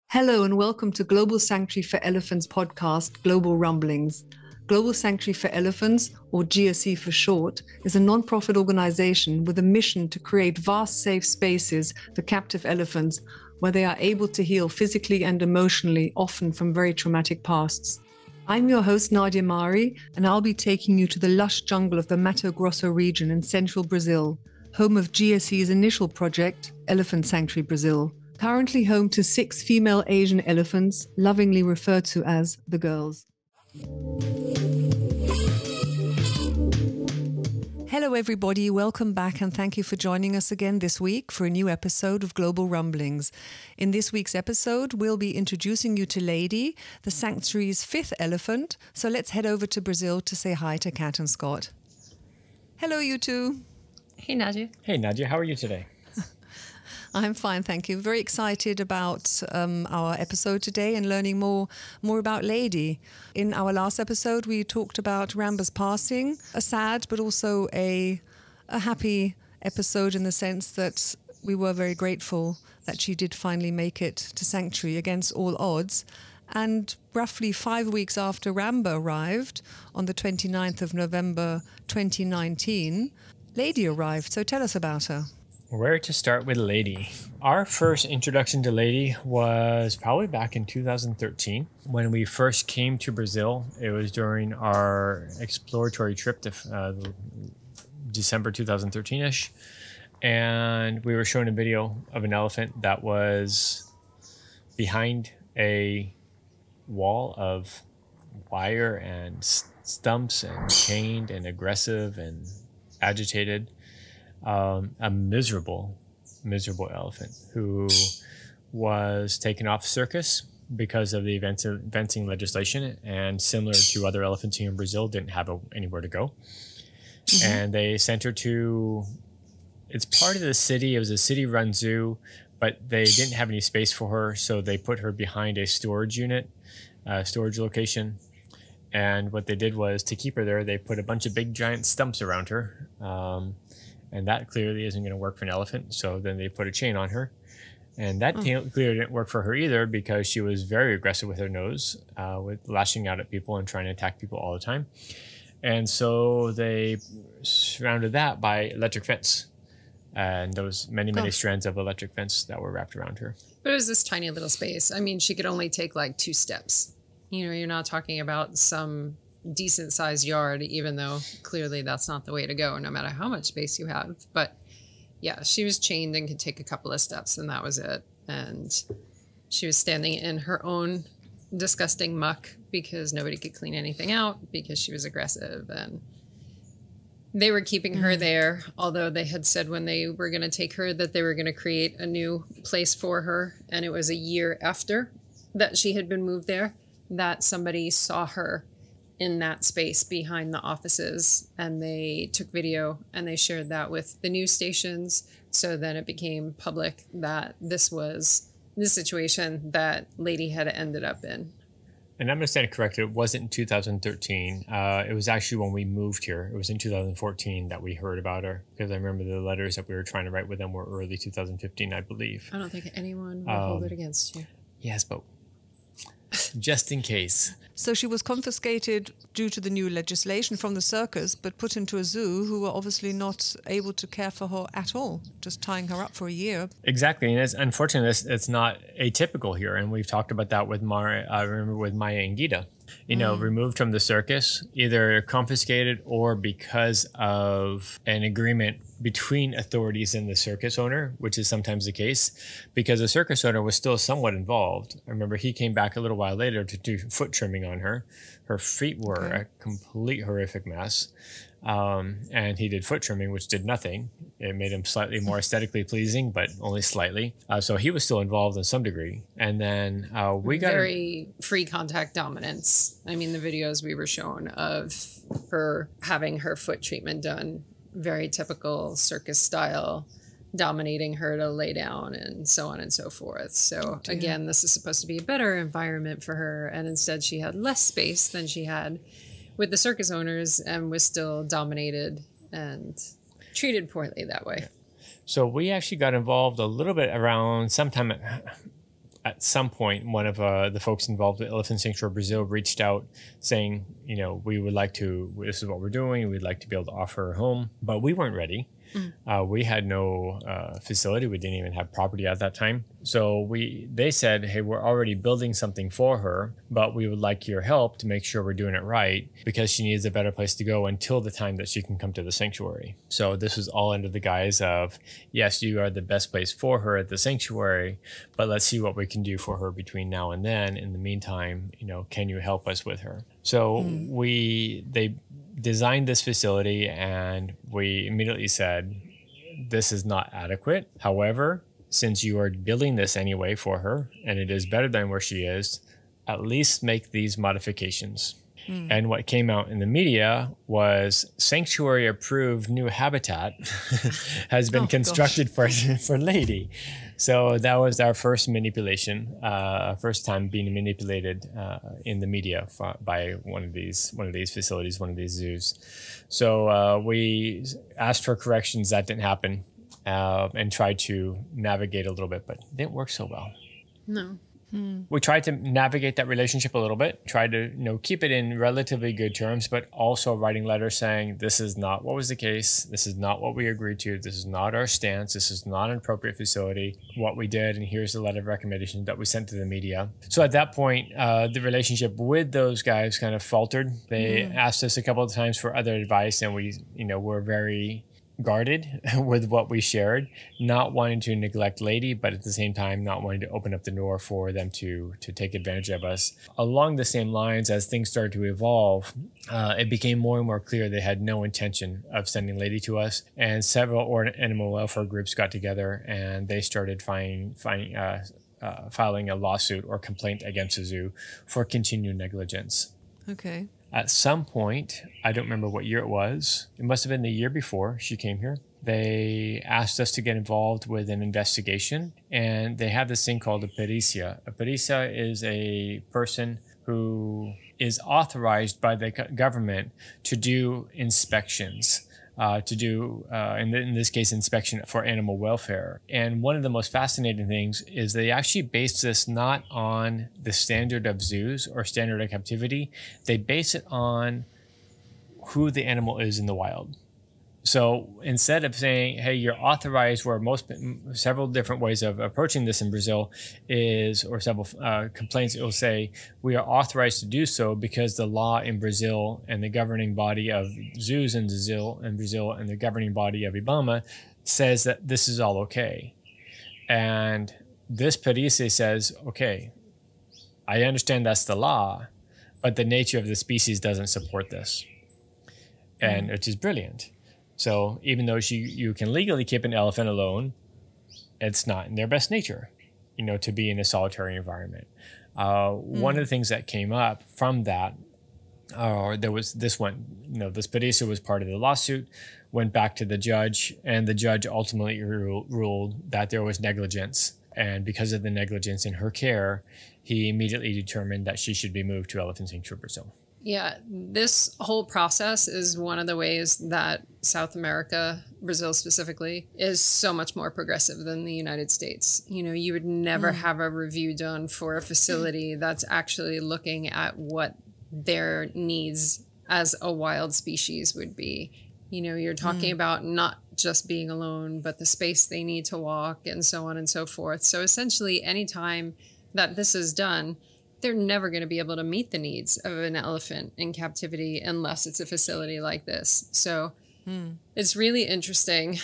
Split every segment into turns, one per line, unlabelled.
Hello and welcome to Global Sanctuary for Elephants podcast, Global Rumblings. Global Sanctuary for Elephants, or GSE for short, is a non-profit organization with a mission to create vast safe spaces for captive elephants where they are able to heal physically and emotionally, often from very traumatic pasts. I'm your host, Nadia Mari, and I'll be taking you to the lush jungle of the Mato Grosso region in central Brazil, home of GSE's initial project, Elephant Sanctuary Brazil. Currently home to 6 female Asian elephants, lovingly referred to as the girls. Hello everybody, welcome back and thank you for joining us again this week for a new episode of Global Rumblings. In this week's episode, we'll be introducing you to Lady, the sanctuary's 5th elephant, so let's head over to Brazil to say hi to Kat and Scott. Hello you two.
Hey Nadia.
Hey Nadia, how are you today?
I'm fine, thank you. Very excited about our episode today and learning more about Lady. In our last episode, we talked about Ramba's passing, a sad but also a happy episode in the sense that we were very grateful that she did finally make it to Sanctuary against all odds. And roughly 5 weeks after Ramba arrived, on the 29th of November 2019, Lady arrived. So tell us about her.
Where to start with Lady? Our first introduction to Lady was probably back in 2013. When we first came to Brazil, it was during our exploratory trip to December 2013-ish. And we were shown a video of an elephant that was behind a wall of wire and stumps and chained and aggressive and agitated. A miserable elephant who was taken off Circus because of the fencing legislation, and similar to other elephants here in Brazil, didn't have anywhere to go. Mm-hmm. And they sent her to, it's part of the city, it was a city-run zoo, but they didn't have any space for her, so they put her behind a storage unit, storage location. And what they did was, to keep her there, they put a bunch of big giant stumps around her. And that clearly isn't going to work for an elephant. So then they put a chain on her. And that clearly didn't work for her either, because she was very aggressive with her nose, with lashing out at people and trying to attack people all the time. And so they surrounded that by electric fence. And those many strands of electric fence that were wrapped around her.
But it was this tiny little space. I mean, she could only take like 2 steps. You know, you're not talking about some decent sized yard, even though clearly that's not the way to go, no matter how much space you have. But yeah, she was chained and could take a couple of steps, and that was it. And she was standing in her own disgusting muck because nobody could clean anything out because she was aggressive. And they were keeping her there, although they had said when they were going to take her that they were going to create a new place for her. And it was a year after that she had been moved there that somebody saw her in that space behind the offices, and they took video and they shared that with the news stations. So then it became public that this was the situation that Lady had ended up in.
And I'm going to stand corrected. It wasn't in 2013. It was actually when we moved here. It was in 2014 that we heard about her, because I remember the letters that we were trying to write with them were early 2015, I believe.
I don't think anyone will hold it against you.
Yes, but just in case.
So she was confiscated due to the new legislation from the circus, but put into a zoo who were obviously not able to care for her at all, just tying her up for a year.
Exactly. And unfortunately, it's not atypical here. And we've talked about that with I remember with Maya and Gita. Removed from the circus, either confiscated or because of an agreement between authorities and the circus owner, which is sometimes the case, because the circus owner was still somewhat involved. I remember he came back a little while later to do foot trimming on her. Her feet were a complete horrific mess. And he did foot trimming, which did nothing. It made him slightly more aesthetically pleasing, but only slightly. So he was still involved in some degree. And then we got
very free contact dominance. I mean, the videos we were shown of her having her foot treatment done, very typical circus style, dominating her to lay down and so on and so forth. So again, this is supposed to be a better environment for her. And instead she had less space than she had with the circus owners and was still dominated and treated poorly that way.
So we actually got involved a little bit around sometime at some point. One of the folks involved with Elephant Sanctuary Brazil reached out saying, we would like to, this is what we're doing. We'd like to be able to offer her a home, but we weren't ready. We had no facility. We didn't even have property at that time. So they said, hey, we're already building something for her, but we would like your help to make sure we're doing it right because she needs a better place to go until the time that she can come to the sanctuary. So this was all under the guise of, yes, you are the best place for her at the sanctuary, but let's see what we can do for her between now and then. In the meantime, can you help us with her? So they designed this facility and we immediately said, this is not adequate. However, since you are building this anyway for her and it is better than where she is, at least make these modifications. And what came out in the media was sanctuary approved new habitat has been constructed for Lady. So that was our first manipulation, first time being manipulated in the media by one of these facilities, one of these zoos. So we asked for corrections. That didn't happen, and tried to navigate a little bit, but it didn't work so well.
No.
We tried to navigate that relationship a little bit, tried to keep it in relatively good terms, but also writing letters saying this is not what was the case. This is not what we agreed to. This is not our stance. This is not an appropriate facility. What we did, and here's the letter of recommendation that we sent to the media. So at that point, the relationship with those guys kind of faltered. They asked us a couple of times for other advice, and we, were very guarded with what we shared, not wanting to neglect Lady, but at the same time not wanting to open up the door for them to take advantage of us. Along the same lines, as things started to evolve, it became more and more clear they had no intention of sending Lady to us, and several animal welfare groups got together and they started filing a lawsuit or complaint against the zoo for continued negligence.
Okay.
At some point, I don't remember what year it was. It must have been the year before she came here. They asked us to get involved with an investigation, and they have this thing called a pericia. A pericia is a person who is authorized by the government to do inspections, in this case, inspection for animal welfare. And one of the most fascinating things is they actually base this not on the standard of zoos or standard of captivity. They base it on who the animal is in the wild. So instead of saying, hey, you're authorized, where several different ways of approaching this in Brazil or several complaints, it will say, we are authorized to do so because the law in Brazil and the governing body of zoos in Brazil and the governing body of IBAMA says that this is all okay. And this pericia says, okay, I understand that's the law, but the nature of the species doesn't support this. And which is brilliant. So even though you can legally keep an elephant alone, it's not in their best nature, to be in a solitary environment. One of the things that came up from that, there was this one, this pericia was part of the lawsuit, went back to the judge, and the judge ultimately ruled that there was negligence. And because of the negligence in her care, he immediately determined that she should be moved to Elephant Sanctuary Brazil.
Yeah, this whole process is one of the ways that South America, Brazil specifically, is so much more progressive than the United States. You would never have a review done for a facility that's actually looking at what their needs as a wild species would be. You're talking about not just being alone, but the space they need to walk and so on and so forth. So essentially, anytime that this is done, they're never going to be able to meet the needs of an elephant in captivity unless it's a facility like this. So it's really interesting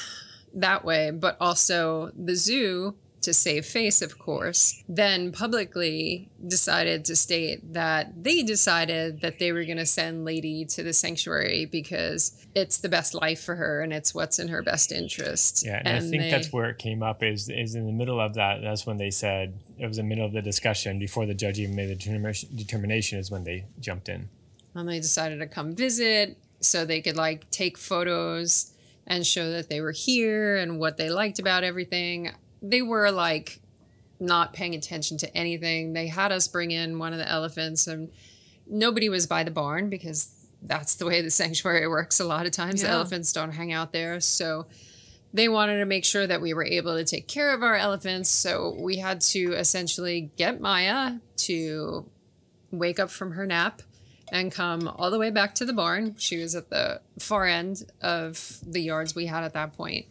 that way. But also the zoo, to save face, of course, then publicly decided to state that they decided that they were going to send Lady to the sanctuary because it's the best life for her and it's what's in her best interest.
Yeah, and I think that's where it came up is in the middle of that. That's when they said, it was in the middle of the discussion before the judge even made the determination is when they jumped in.
And they decided to come visit so they could take photos, and show that they were here and what they liked about everything. They were like not paying attention to anything. They had us bring in one of the elephants, and nobody was by the barn because that's the way the sanctuary works. A lot of times the elephants don't hang out there. So they wanted to make sure that we were able to take care of our elephants. So we had to essentially get Maya to wake up from her nap and come all the way back to the barn. She was at the far end of the yards we had at that point.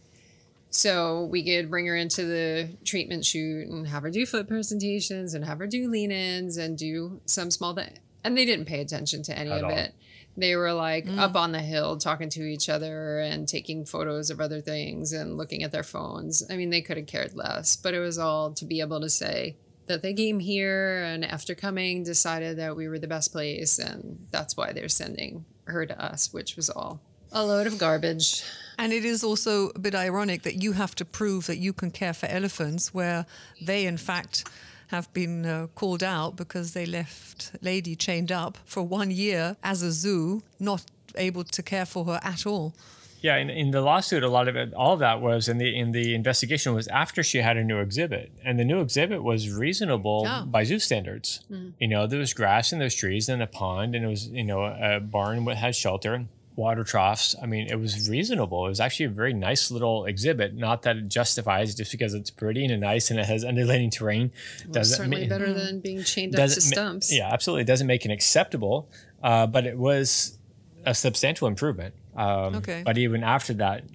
So we could bring her into the treatment chute and have her do foot presentations and have her do lean-ins and do some small thing. And they didn't pay attention to any of it. They were like up on the hill talking to each other and taking photos of other things and looking at their phones. I mean, they could have cared less, but it was all to be able to say that they came here and after coming decided that we were the best place. And that's why they're sending her to us, which was all a load of garbage.
And it is also a bit ironic that you have to prove that you can care for elephants where they, in fact, have been called out because they left Lady chained up for 1 year as a zoo, not able to care for her at all.
Yeah, in the lawsuit, a lot of it, all of that was in the investigation was after she had a new exhibit, and the new exhibit was reasonable by zoo standards. You know, there was grass and there's trees and a pond, and it was a barn that had shelter, water troughs. I mean, it was reasonable. It was actually a very nice little exhibit. Not that it justifies just because it's pretty and nice and it has undulating terrain.
Well, certainly better than being chained up to stumps.
Yeah, absolutely. It doesn't make it acceptable, but it was a substantial improvement. But even after that,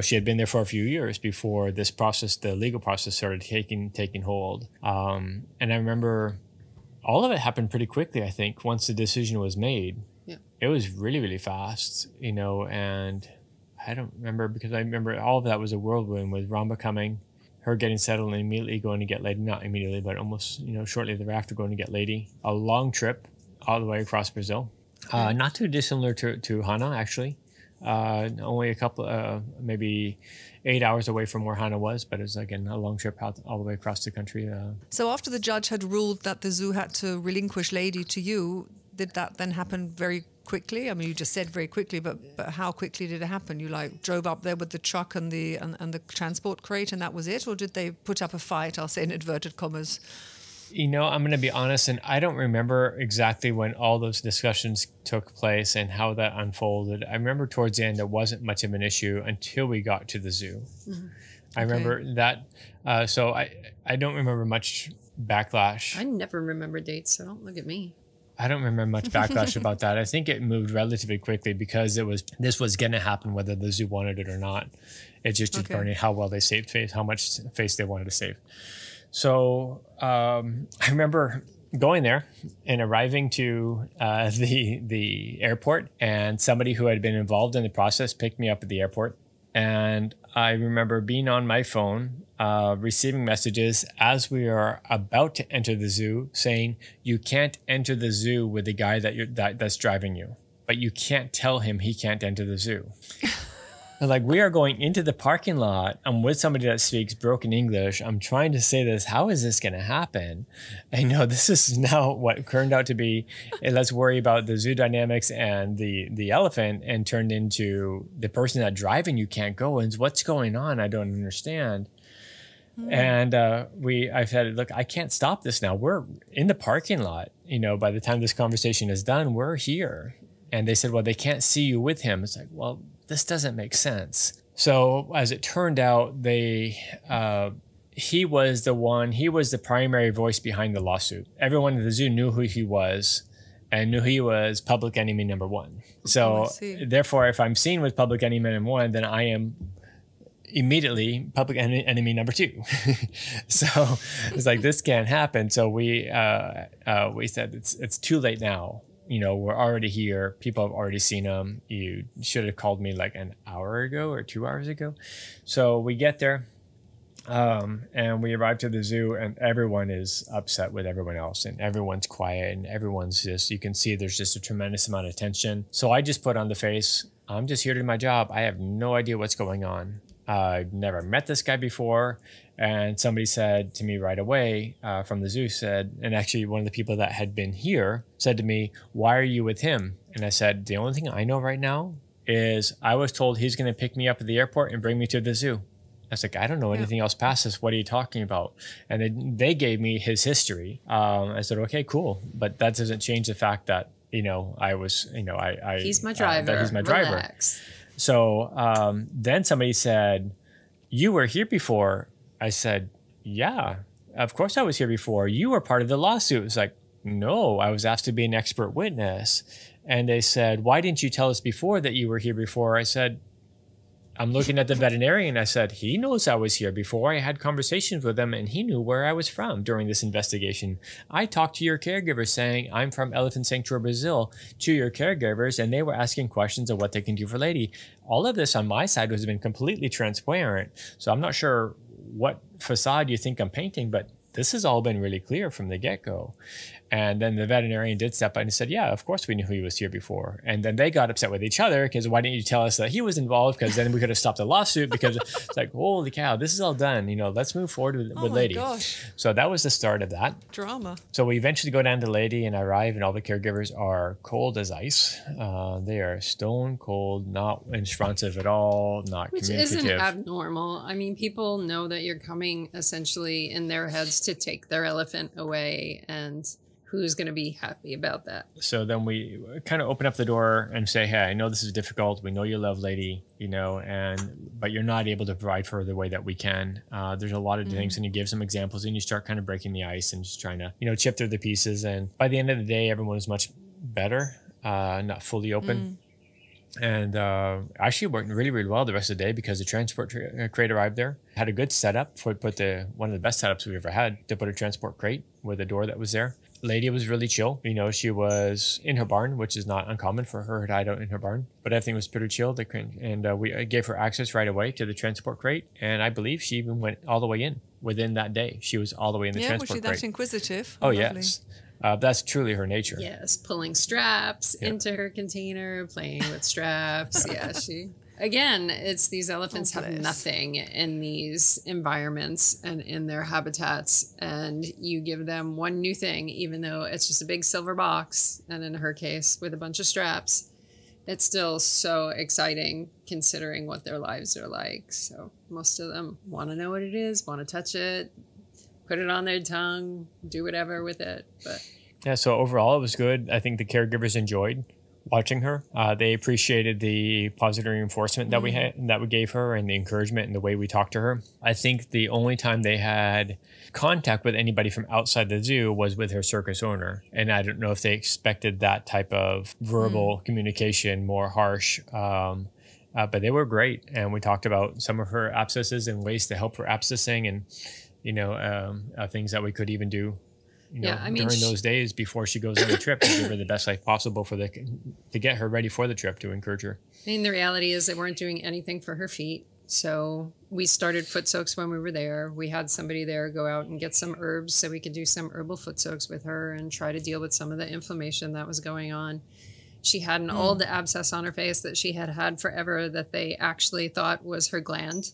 she had been there for a few years before this process, the legal process, started taking hold. And I remember all of it happened pretty quickly. I think once the decision was made. It was really, really fast, and I don't remember because I remember all of that was a whirlwind with Ramba coming, her getting settled and immediately going to get Lady, not immediately, but almost, shortly thereafter going to get Lady. A long trip all the way across Brazil. Not too dissimilar to Hana, actually. Only a couple, maybe 8 hours away from where Hana was, but it was, again, a long trip out all the way across the country.
So after the judge had ruled that the zoo had to relinquish Lady to you, did that then happen very quickly? I mean, you just said very quickly, but how quickly did it happen? You drove up there with the truck and the transport crate, and that was it, or did they put up a fight? I'll say in inverted commas.
I'm going to be honest, and I don't remember exactly when all those discussions took place and how that unfolded. I remember towards the end it wasn't much of an issue until we got to the zoo. I remember that. So I don't remember much backlash.
I never remember dates, so don't look at me.
I don't remember much backlash about that. I think it moved relatively quickly because this was going to happen whether the zoo wanted it or not. It just determined how well they saved face, how much face they wanted to save. So I remember going there and arriving to the airport, and somebody who had been involved in the process picked me up at the airport. And I remember being on my phone, receiving messages as we are about to enter the zoo saying, you can't enter the zoo with the guy that's driving you, but you can't tell him he can't enter the zoo. And we are going into the parking lot. I'm with somebody that speaks broken English. I'm trying to say this. How is this going to happen? I know this is now what turned out to be, let's worry about the zoo dynamics and the elephant, and turned into the person that driving you can't go. And what's going on? I don't understand. And I said, look, I can't stop this now. We're in the parking lot. By the time this conversation is done, we're here. And they said, well, they can't see you with him. It's like, well, this doesn't make sense. So as it turned out, he was the primary voice behind the lawsuit. Everyone at the zoo knew who he was and knew he was public enemy number one. So therefore, if I'm seen with public enemy number one, then I am immediately public enemy number two. So it's like, this can't happen. So we said it's too late now. We're already here. People have already seen him. You should have called me like an hour ago or 2 hours ago. So we get there and we arrive to the zoo, and everyone is upset with everyone else, and everyone's quiet, and everyone's just, you can see there's just a tremendous amount of tension. So I just put on the face, I'm just here to do my job. I have no idea what's going on. I've never met this guy before. And somebody said to me right away from the zoo said, and actually one of the people that had been here said to me, why are you with him? And I said, the only thing I know right now is I was told he's going to pick me up at the airport and bring me to the zoo. I was like, I don't know anything else past this. What are you talking about? And then they gave me his history. I said, okay, cool. But that doesn't change the fact that, I was,
he's my driver.
That he's my driver.
Relax.
So then somebody said, you were here before. I said, yeah, of course I was here before. You were part of the lawsuit. It's like, no, I was asked to be an expert witness. And they said, why didn't you tell us before that you were here before? I said, I'm looking at the veterinarian. I said, he knows I was here before. I had conversations with him and he knew where I was from during this investigation. I talked to your caregivers saying, I'm from Elephant Sanctuary, Brazil, to your caregivers, and they were asking questions of what they can do for Lady. All of this on my side has been completely transparent. So I'm not sure what facade you think I'm painting, but this has all been really clear from the get-go. And then the veterinarian did step in and said, yeah, of course we knew he was here before. And then they got upset with each other because why didn't you tell us that he was involved? Because then we could have stopped the lawsuit, because it's like, holy cow, this is all done. Let's move forward with Lady.
Gosh.
So that was the start of that.
Drama.
So we eventually go down to Lady and arrive, and all the caregivers are cold as ice. They are stone cold, not responsive at all, not communicative.
Which isn't abnormal. I mean, people know that you're coming essentially in their heads to take their elephant away, and who's going to be happy about that?
So then we kind of open up the door and say, hey, I know this is difficult. We know you love Lady, but you're not able to provide for her the way that we can. There's a lot of things, and you give some examples, and you start kind of breaking the ice and just trying to, chip through the pieces. And by the end of the day, everyone was much better, not fully open. And actually worked really, really well the rest of the day, because the transport crate arrived there. Had a good setup for one of the best setups we've ever had to put a transport crate with a door that was there. Lady was really chill. She was in her barn, which is not uncommon for her to hide out in her barn. But everything was pretty chill. And we gave her access right away to the transport crate. And I believe she even went all the way in within that day. She was all the way in the transport crate.
Yeah, was she that inquisitive?
Oh, yes. That's truly her nature.
Yes, pulling straps into her container, playing with straps. Yeah, Again, it's these elephants have nothing in these environments and in their habitats, and you give them one new thing, even though it's just a big silver box, and in her case, with a bunch of straps, it's still so exciting considering what their lives are like. So most of them want to know what it is, want to touch it, put it on their tongue, do whatever with it. But
yeah, so overall, it was good. I think the caregivers enjoyed watching her. They appreciated the positive reinforcement that we gave her, and the encouragement and the way we talked to her. I think the only time they had contact with anybody from outside the zoo was with her circus owner. And I don't know if they expected that type of verbal communication, more harsh. But they were great. And we talked about some of her abscesses and ways to help her abscessing, and, things that we could even do during those days before she goes on the trip, to give her the best life possible to get her ready for the trip, to encourage her.
I mean, the reality is they weren't doing anything for her feet. So we started foot soaks when we were there. We had somebody there go out and get some herbs so we could do some herbal foot soaks with her and try to deal with some of the inflammation that was going on. She had an old abscess on her face that she had had forever, that they actually thought was her gland.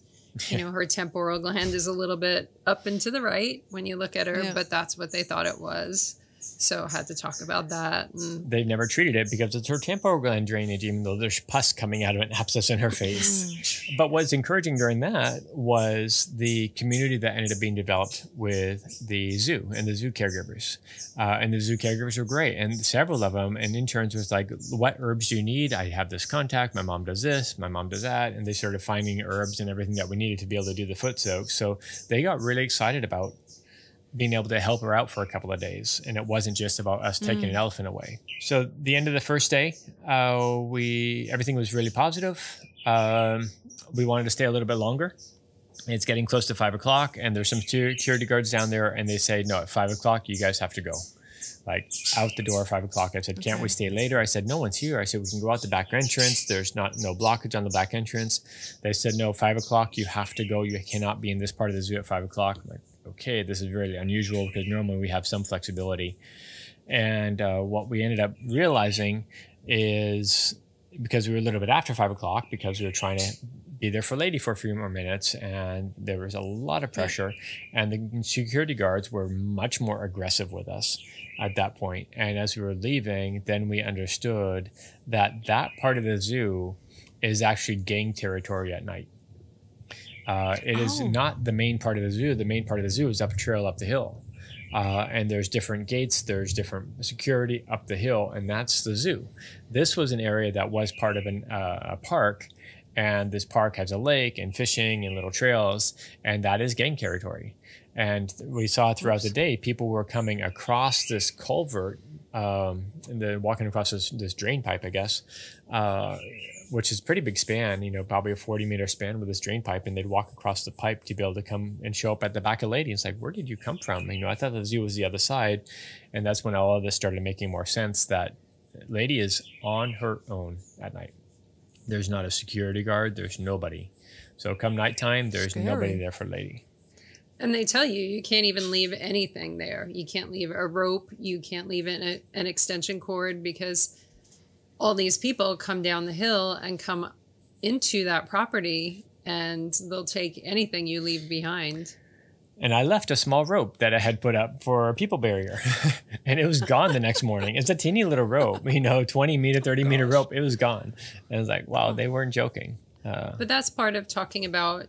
Her temporal gland is a little bit up and to the right when you look at her, but that's what they thought it was. So I had to talk about that.
They've never treated it because it's her temporal gland drainage, even though there's pus coming out of an abscess in her face. But what's encouraging during that was the community that ended up being developed with the zoo and the zoo caregivers. And the zoo caregivers were great. And several of them, and interns, was like, what herbs do you need? I have this contact. My mom does this. My mom does that. And they started finding herbs and everything that we needed to be able to do the foot soaks. So they got really excited about being able to help her out for a couple of days. And it wasn't just about us taking an elephant away. So the end of the first day, everything was really positive. We wanted to stay a little bit longer. It's getting close to 5 o'clock, and there's some security guards down there, and they say, no, at 5 o'clock, you guys have to go. Like, out the door at 5 o'clock. I said, can't we stay later? I said, no one's here. I said, we can go out the back entrance. There's no blockage on the back entrance. They said, no, 5 o'clock, you have to go. You cannot be in this part of the zoo at 5 o'clock. I'm like, okay, this is really unusual, because normally we have some flexibility. And what we ended up realizing is, because we were a little bit after 5 o'clock, because we were trying to be there for Lady for a few more minutes, and there was a lot of pressure, and the security guards were much more aggressive with us at that point. And as we were leaving, then we understood that that part of the zoo is actually gang territory at night. It is not the main part of the zoo. The main part of the zoo is up a trail up the hill. And there's different gates, there's different security up the hill, and that's the zoo. This was an area that was part of a park, and this park has a lake and fishing and little trails, and that is gang territory. And we saw throughout the day, people were coming across this culvert, walking across this drain pipe, I guess, which is a pretty big span, probably a 40-meter span with this drain pipe, and they'd walk across the pipe to be able to come and show up at the back of Lady. It's like, where did you come from? I thought the zoo was the other side, and that's when all of this started making more sense, that Lady is on her own at night. There's not a security guard, there's nobody. So come nighttime, there's nobody there for Lady.
And they tell you can't even leave anything there. You can't leave a rope, you can't leave an extension cord, because all these people come down the hill and come into that property, and they'll take anything you leave behind.
And I left a small rope that I had put up for a people barrier, and it was gone the next morning. It's a teeny little rope, 20-meter, 30-meter rope. It was gone. And I was like, wow, they weren't joking.
But that's part of talking about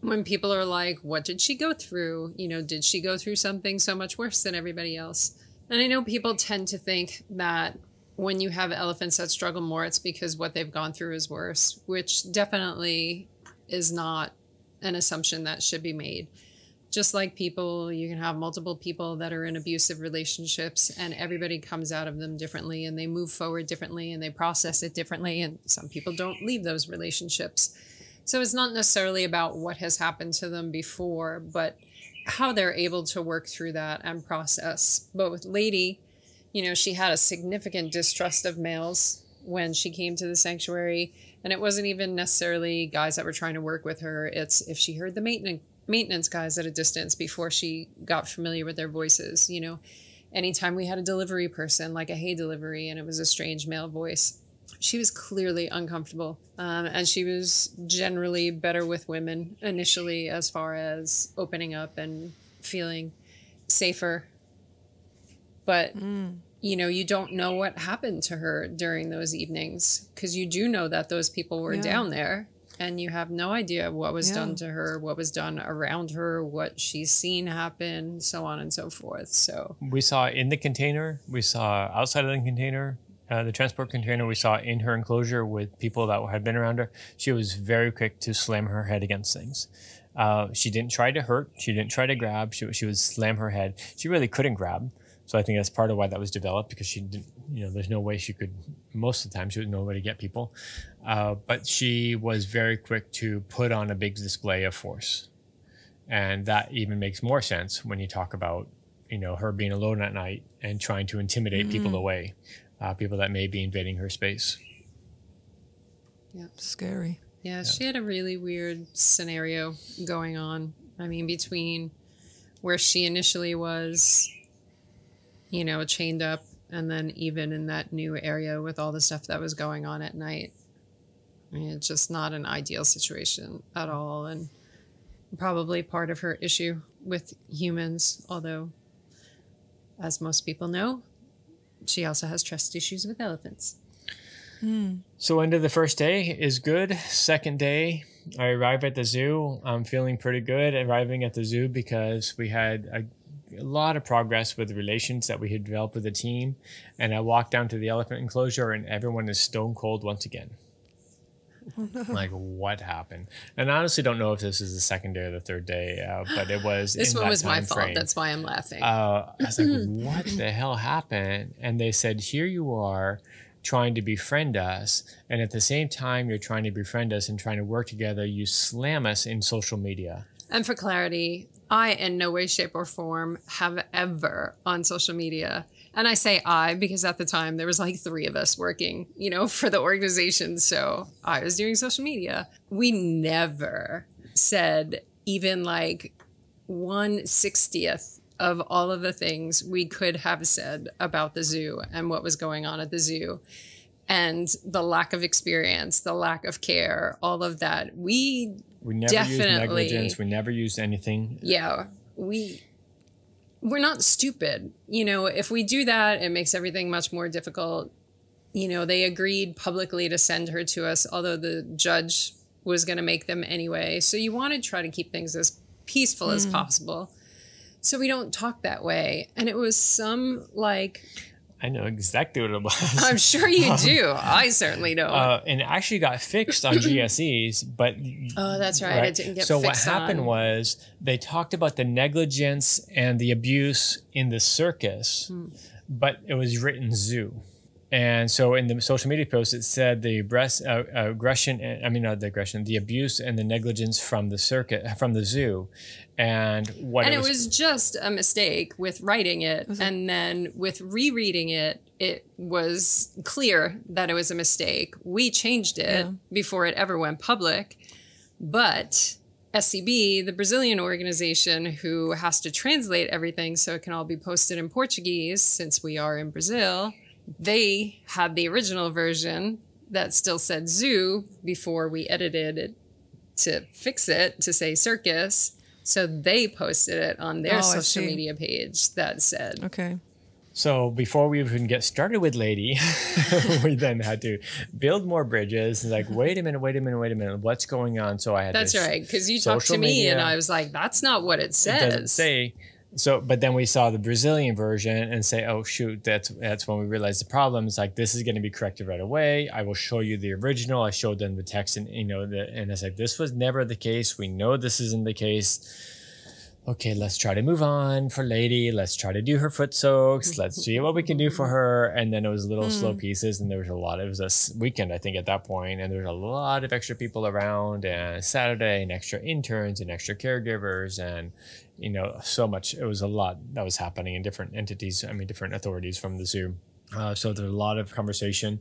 when people are like, what did she go through? Did she go through something so much worse than everybody else? And I know people tend to think that when you have elephants that struggle more, it's because what they've gone through is worse, which definitely is not an assumption that should be made. Just like people, you can have multiple people that are in abusive relationships, and everybody comes out of them differently, and they move forward differently, and they process it differently, and some people don't leave those relationships. So it's not necessarily about what has happened to them before, but how they're able to work through that and process. But with Lady, she had a significant distrust of males when she came to the sanctuary. And it wasn't even necessarily guys that were trying to work with her. It's if she heard the maintenance guys at a distance before she got familiar with their voices. Anytime we had a delivery person, like a hay delivery, and it was a strange male voice, she was clearly uncomfortable. And she was generally better with women initially, as far as opening up and feeling safer. But, you don't know what happened to her during those evenings, because you do know that those people were down there, and you have no idea what was done to her, what was done around her, what she's seen happen, so on and so forth. So
we saw in the container, we saw outside of the container, the transport container, we saw in her enclosure with people that had been around her. She was very quick to slam her head against things. She didn't try to hurt. She didn't try to grab. She would slam her head. She really couldn't grab. So I think that's part of why that was developed, because she didn't, there's no way she could, most of the time, she wouldn't know where to get people. But she was very quick to put on a big display of force. And that even makes more sense when you talk about, her being alone at night and trying to intimidate people away, people that may be invading her space.
Yeah, scary.
Yeah, she had a really weird scenario going on. Between where she initially was, chained up, and then even in that new area with all the stuff that was going on at night. It's just not an ideal situation at all, and probably part of her issue with humans, although, as most people know, she also has trust issues with elephants.
So end of the first day is good. Second day, I arrive at the zoo. I'm feeling pretty good arriving at the zoo, because we had a lot of progress with the relations that we had developed with the team. And I walked down to the elephant enclosure, and everyone is stone cold once again. Oh, no. Like, what happened? And I honestly don't know if this is the second day or the third day, but it was.
This
in
one
that
was my
time
fault.
frame.
That's why I'm laughing.
I was like, what the hell happened? And they said, here you are trying to befriend us, and at the same time you're trying to befriend us and trying to work together, you slam us in social media. And
for clarity, I in no way, shape, or form have ever on social media, and I say I because at the time there was like 3 of us working, for the organization, so I was doing social media. We never said even like 1/60th of all of the things we could have said about the zoo and what was going on at the zoo, and the lack of experience, the lack of care, all of that. We never used negligence.
We never used anything.
Yeah, we're not stupid. If we do that, it makes everything much more difficult you know, they agreed publicly to send her to us, although the judge was going to make them anyway. So you want to try to keep things as peaceful as possible. So we don't talk that way. And it was some like...
I know exactly what it was.
I'm sure you do. I certainly don't.
And it actually got fixed on GSEs, but...
Oh, that's right. It didn't get
so
fixed.
So what happened was they talked about the negligence and the abuse in the circus, but it was written zoo. And so in the social media post, it said the the abuse and the negligence from the circuit, from the zoo. And it
was just a mistake with writing it. And then with rereading it, it was clear that it was a mistake. We changed it before it ever went public. But SCB, the Brazilian organization who has to translate everything so it can all be posted in Portuguese, since we are in Brazil, they had the original version that still said zoo before we edited it to fix it to say circus. So they posted it on their social media page that said.
Okay.
So before we even get started with Lady, we then had to build more bridges. Like, wait a minute, what's going on? So I had
That's right, because you talked to me and I was like, that's not what it says.
It doesn't say. So, but then we saw the Brazilian version and say, oh, shoot, that's when we realized the problem. It's like, this is going to be corrected right away. I will show you the original. I showed them the text and, and it's like, this was never the case. We know this isn't the case. Okay, let's try to move on for Lady. Let's try to do her foot soaks. Let's see what we can do for her. And then it was little slow pieces. And there was a lot. It was a weekend, I think, at that point. And there was a lot of extra people around. And Saturday, and extra interns and extra caregivers. And, so much. It was a lot that was happening in different entities. Different authorities from the zoo. So there's a lot of conversation.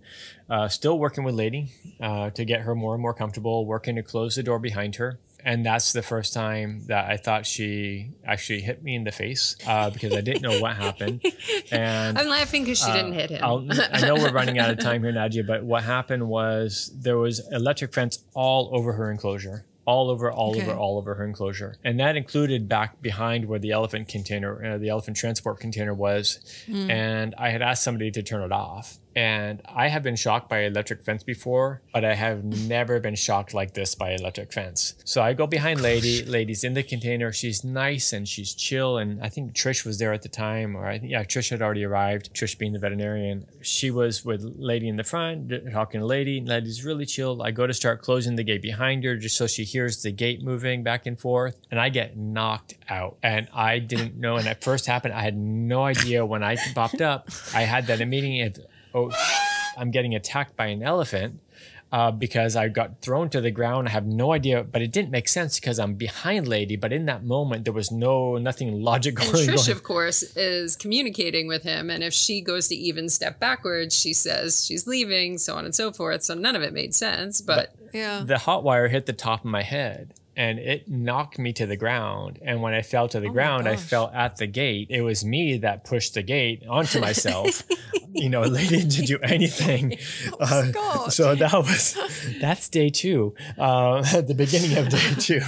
Still working with Lady to get her more and more comfortable, working to close the door behind her. And that's the first time that I thought she actually hit me in the face because I didn't know what happened. And
I'm laughing because she didn't hit him.
I know we're running out of time here, Nadia, but what happened was there was electric fence all over her enclosure. All over her enclosure. And that included back behind where the elephant container, the elephant transport container was. And I had asked somebody to turn it off. And I have been shocked by electric fence before, but I have never been shocked like this by electric fence. So I go behind Lady. Lady's in the container. She's nice and she's chill. And I think Trish was there at the time, or Trish had already arrived. Trish being the veterinarian. She was with Lady in the front, talking to Lady. Lady's really chill. I go to start closing the gate behind her just so she hears the gate moving back and forth. And I get knocked out. And I didn't know. And at first happened, I had no idea when I popped up. I had that immediate, I'm getting attacked by an elephant because I got thrown to the ground. I have no idea, but it didn't make sense because I'm behind Lady. But in that moment, there was nothing logical.
And Trish, of course, is communicating with him. And if she goes to even step backwards, she says she's leaving, so on and so forth. So none of it made sense. But
the hot wire hit the top of my head. And it knocked me to the ground. And when I fell to the ground, I fell at the gate. It was me that pushed the gate onto myself. Lady didn't do anything. So that's day 2, at the beginning of day 2.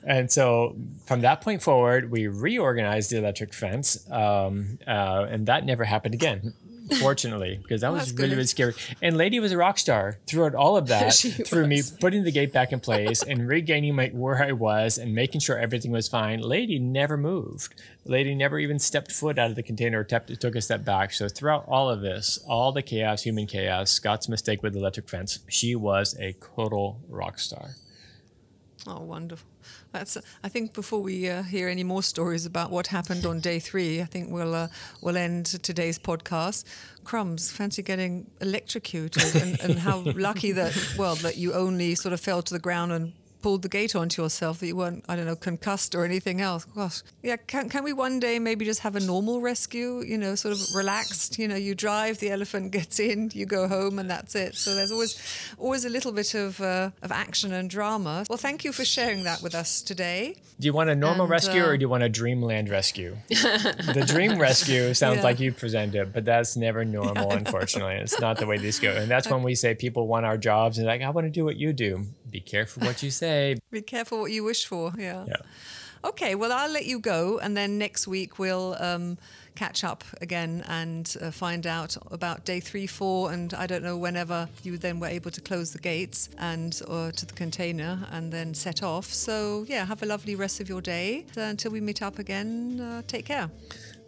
And so from that point forward, we reorganized the electric fence. And that never happened again. Fortunately, because that was really, really scary. And Lady was a rock star throughout all of that, through me putting the gate back in place and regaining where I was and making sure everything was fine. Lady never moved. Lady never even stepped foot out of the container or took a step back. So throughout all of this, all the chaos, human chaos, Scott's mistake with the electric fence, she was a total rock star.
Oh, wonderful. I think before we hear any more stories about what happened on day 3, I think we'll end today's podcast. Crumbs, fancy getting electrocuted and how lucky that you only sort of fell to the ground and pulled the gate onto yourself, that you weren't, concussed or anything else. Gosh. Yeah, can we one day maybe just have a normal rescue, sort of relaxed, you drive, the elephant gets in, you go home and that's it. So there's always a little bit of action and drama. Well, thank you for sharing that with us today.
Do you want a normal rescue or do you want a dreamland rescue? The dream rescue sounds like you present it, but that's never normal, unfortunately. It's not the way these go. And that's when we say people want our jobs and I want to do what you do. Be careful what you say.
Be careful what you wish for. Yeah. Okay, well, I'll let you go. And then next week we'll catch up again and find out about day 3, 4. And I don't know, whenever you then were able to close the gates and to the container and then set off. So, yeah, have a lovely rest of your day. Until we meet up again, take care.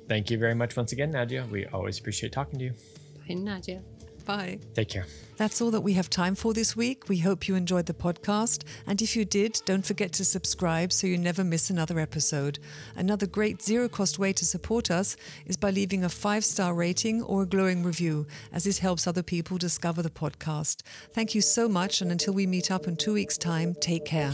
Thank you very much once again, Nadia. We always appreciate talking to you.
Bye, Nadia.
Bye.
Take care.
That's all that we have time for this week. We hope you enjoyed the podcast. And if you did, don't forget to subscribe so you never miss another episode. Another great zero-cost way to support us is by leaving a 5-star rating or a glowing review, as this helps other people discover the podcast. Thank you so much. And until we meet up in 2 weeks' time, take care.